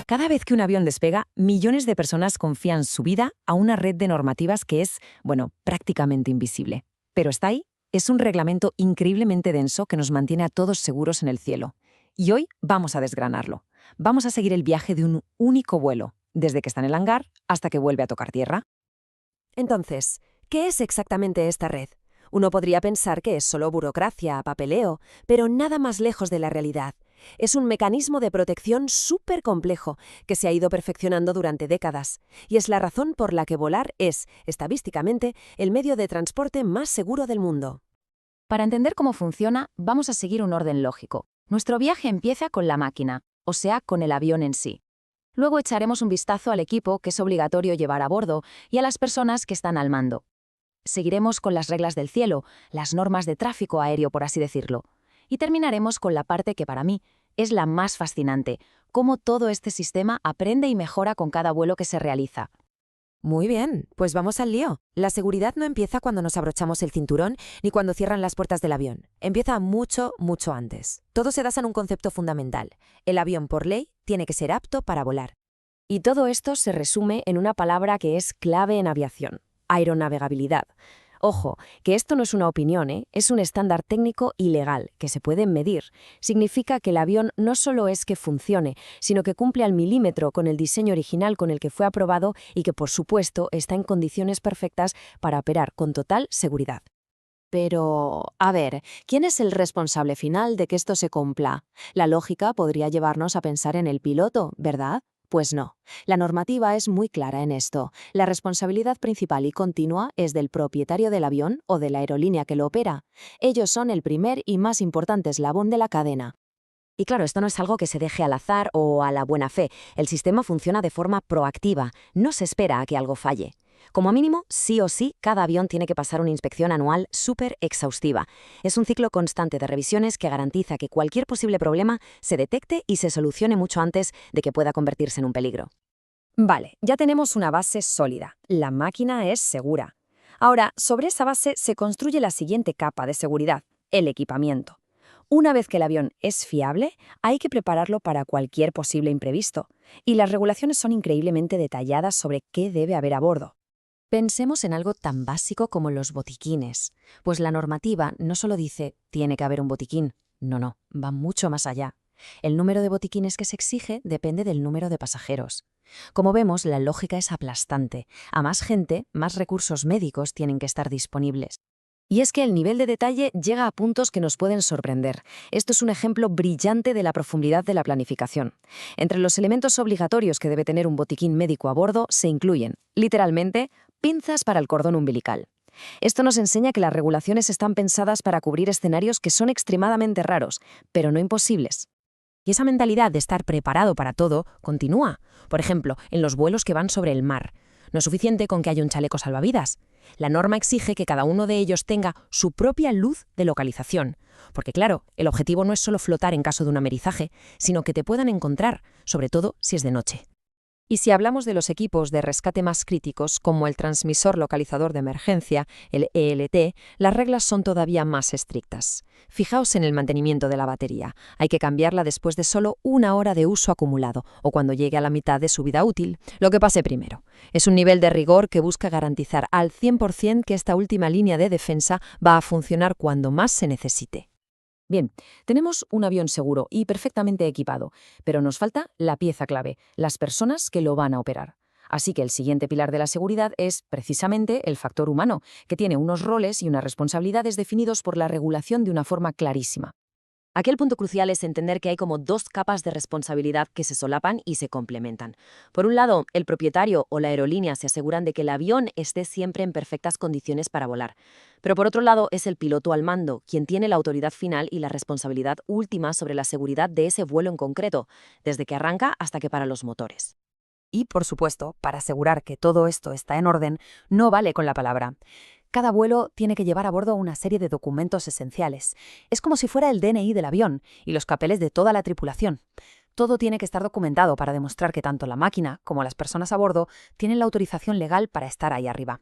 Cada vez que un avión despega, millones de personas confían su vida a una red de normativas que es, bueno, prácticamente invisible. Pero está ahí, es un reglamento increíblemente denso que nos mantiene a todos seguros en el cielo. Y hoy vamos a desgranarlo. Vamos a seguir el viaje de un único vuelo, desde que está en el hangar hasta que vuelve a tocar tierra. Entonces, ¿qué es exactamente esta red? Uno podría pensar que es solo burocracia, papeleo, pero nada más lejos de la realidad. Es un mecanismo de protección súper complejo que se ha ido perfeccionando durante décadas, y es la razón por la que volar es, estadísticamente, el medio de transporte más seguro del mundo. Para entender cómo funciona, vamos a seguir un orden lógico. Nuestro viaje empieza con la máquina, o sea, con el avión en sí. Luego echaremos un vistazo al equipo que es obligatorio llevar a bordo y a las personas que están al mando. Seguiremos con las reglas del cielo, las normas de tráfico aéreo, por así decirlo. Y terminaremos con la parte que para mí es la más fascinante, cómo todo este sistema aprende y mejora con cada vuelo que se realiza. Muy bien, pues vamos al lío. La seguridad no empieza cuando nos abrochamos el cinturón ni cuando cierran las puertas del avión. Empieza mucho, mucho antes. Todo se basa en un concepto fundamental. El avión, por ley, tiene que ser apto para volar. Y todo esto se resume en una palabra que es clave en aviación: aeronavegabilidad. Ojo, que esto no es una opinión, es un estándar técnico y legal que se puede medir. Significa que el avión no solo es que funcione, sino que cumple al milímetro con el diseño original con el que fue aprobado y que, por supuesto, está en condiciones perfectas para operar con total seguridad. Pero, a ver, ¿quién es el responsable final de que esto se cumpla? La lógica podría llevarnos a pensar en el piloto, ¿verdad? Pues no. La normativa es muy clara en esto. La responsabilidad principal y continua es del propietario del avión o de la aerolínea que lo opera. Ellos son el primer y más importante eslabón de la cadena. Y claro, esto no es algo que se deje al azar o a la buena fe. El sistema funciona de forma proactiva. No se espera a que algo falle. Como mínimo, sí o sí, cada avión tiene que pasar una inspección anual súper exhaustiva. Es un ciclo constante de revisiones que garantiza que cualquier posible problema se detecte y se solucione mucho antes de que pueda convertirse en un peligro. Vale, ya tenemos una base sólida. La máquina es segura. Ahora, sobre esa base se construye la siguiente capa de seguridad: el equipamiento. Una vez que el avión es fiable, hay que prepararlo para cualquier posible imprevisto. Y las regulaciones son increíblemente detalladas sobre qué debe haber a bordo. Pensemos en algo tan básico como los botiquines, pues la normativa no solo dice «tiene que haber un botiquín». No, va mucho más allá. El número de botiquines que se exige depende del número de pasajeros. Como vemos, la lógica es aplastante. A más gente, más recursos médicos tienen que estar disponibles. Y es que el nivel de detalle llega a puntos que nos pueden sorprender. Esto es un ejemplo brillante de la profundidad de la planificación. Entre los elementos obligatorios que debe tener un botiquín médico a bordo se incluyen, literalmente, pinzas para el cordón umbilical. Esto nos enseña que las regulaciones están pensadas para cubrir escenarios que son extremadamente raros, pero no imposibles. Y esa mentalidad de estar preparado para todo continúa. Por ejemplo, en los vuelos que van sobre el mar. No es suficiente con que haya un chaleco salvavidas. La norma exige que cada uno de ellos tenga su propia luz de localización. Porque claro, el objetivo no es solo flotar en caso de un amerizaje, sino que te puedan encontrar, sobre todo si es de noche. Y si hablamos de los equipos de rescate más críticos, como el transmisor localizador de emergencia, el ELT, las reglas son todavía más estrictas. Fijaos en el mantenimiento de la batería. Hay que cambiarla después de solo 1 hora de uso acumulado, o cuando llegue a la mitad de su vida útil, lo que pase primero. Es un nivel de rigor que busca garantizar al 100% que esta última línea de defensa va a funcionar cuando más se necesite. Bien, tenemos un avión seguro y perfectamente equipado, pero nos falta la pieza clave, las personas que lo van a operar. Así que el siguiente pilar de la seguridad es, precisamente, el factor humano, que tiene unos roles y unas responsabilidades definidos por la regulación de una forma clarísima. Aquí el punto crucial es entender que hay como dos capas de responsabilidad que se solapan y se complementan. Por un lado, el propietario o la aerolínea se aseguran de que el avión esté siempre en perfectas condiciones para volar. Pero por otro lado, es el piloto al mando, quien tiene la autoridad final y la responsabilidad última sobre la seguridad de ese vuelo en concreto, desde que arranca hasta que para los motores. Y, por supuesto, para asegurar que todo esto está en orden, no vale con la palabra. Cada vuelo tiene que llevar a bordo una serie de documentos esenciales. Es como si fuera el DNI del avión y los papeles de toda la tripulación. Todo tiene que estar documentado para demostrar que tanto la máquina como las personas a bordo tienen la autorización legal para estar ahí arriba.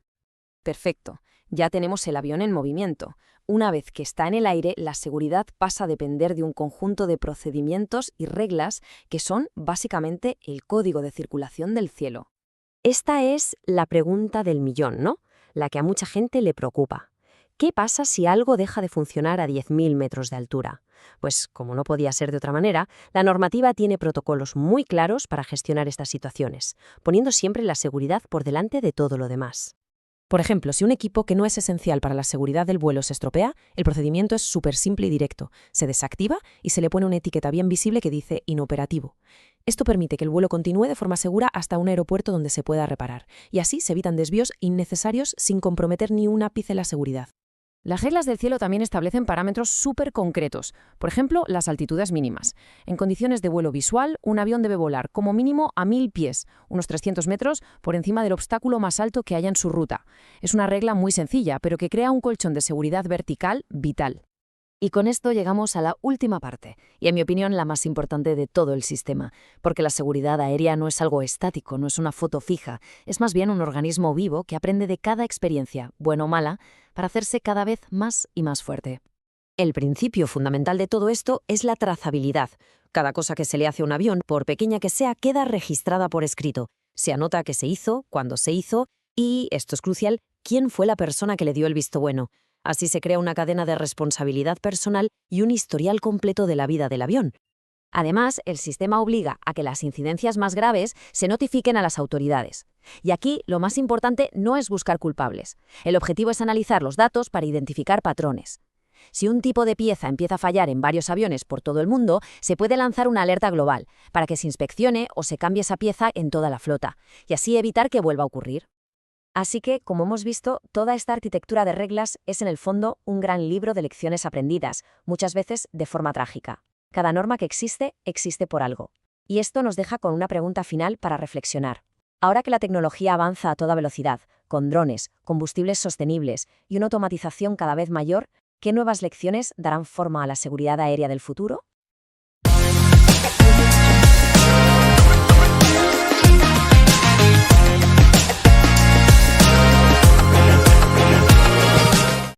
Perfecto. Ya tenemos el avión en movimiento. Una vez que está en el aire, la seguridad pasa a depender de un conjunto de procedimientos y reglas que son básicamente el código de circulación del cielo. Esta es la pregunta del millón, ¿no? La que a mucha gente le preocupa. ¿Qué pasa si algo deja de funcionar a 10.000 metros de altura? Pues, como no podía ser de otra manera, la normativa tiene protocolos muy claros para gestionar estas situaciones, poniendo siempre la seguridad por delante de todo lo demás. Por ejemplo, si un equipo que no es esencial para la seguridad del vuelo se estropea, el procedimiento es súper simple y directo. Se desactiva y se le pone una etiqueta bien visible que dice inoperativo. Esto permite que el vuelo continúe de forma segura hasta un aeropuerto donde se pueda reparar, y así se evitan desvíos innecesarios sin comprometer ni un ápice la seguridad. Las reglas del cielo también establecen parámetros súper concretos, por ejemplo, las altitudes mínimas. En condiciones de vuelo visual, un avión debe volar como mínimo a 1000 pies, unos 300 metros, por encima del obstáculo más alto que haya en su ruta. Es una regla muy sencilla, pero que crea un colchón de seguridad vertical vital. Y con esto llegamos a la última parte, y en mi opinión la más importante de todo el sistema, porque la seguridad aérea no es algo estático, no es una foto fija, es más bien un organismo vivo que aprende de cada experiencia, buena o mala, para hacerse cada vez más y más fuerte. El principio fundamental de todo esto es la trazabilidad. Cada cosa que se le hace a un avión, por pequeña que sea, queda registrada por escrito. Se anota qué se hizo, cuándo se hizo y, esto es crucial, quién fue la persona que le dio el visto bueno. Así se crea una cadena de responsabilidad personal y un historial completo de la vida del avión. Además, el sistema obliga a que las incidencias más graves se notifiquen a las autoridades. Y aquí lo más importante no es buscar culpables. El objetivo es analizar los datos para identificar patrones. Si un tipo de pieza empieza a fallar en varios aviones por todo el mundo, se puede lanzar una alerta global para que se inspeccione o se cambie esa pieza en toda la flota, y así evitar que vuelva a ocurrir. Así que, como hemos visto, toda esta arquitectura de reglas es en el fondo un gran libro de lecciones aprendidas, muchas veces de forma trágica. Cada norma que existe, existe por algo. Y esto nos deja con una pregunta final para reflexionar. Ahora que la tecnología avanza a toda velocidad, con drones, combustibles sostenibles y una automatización cada vez mayor, ¿qué nuevas lecciones darán forma a la seguridad aérea del futuro?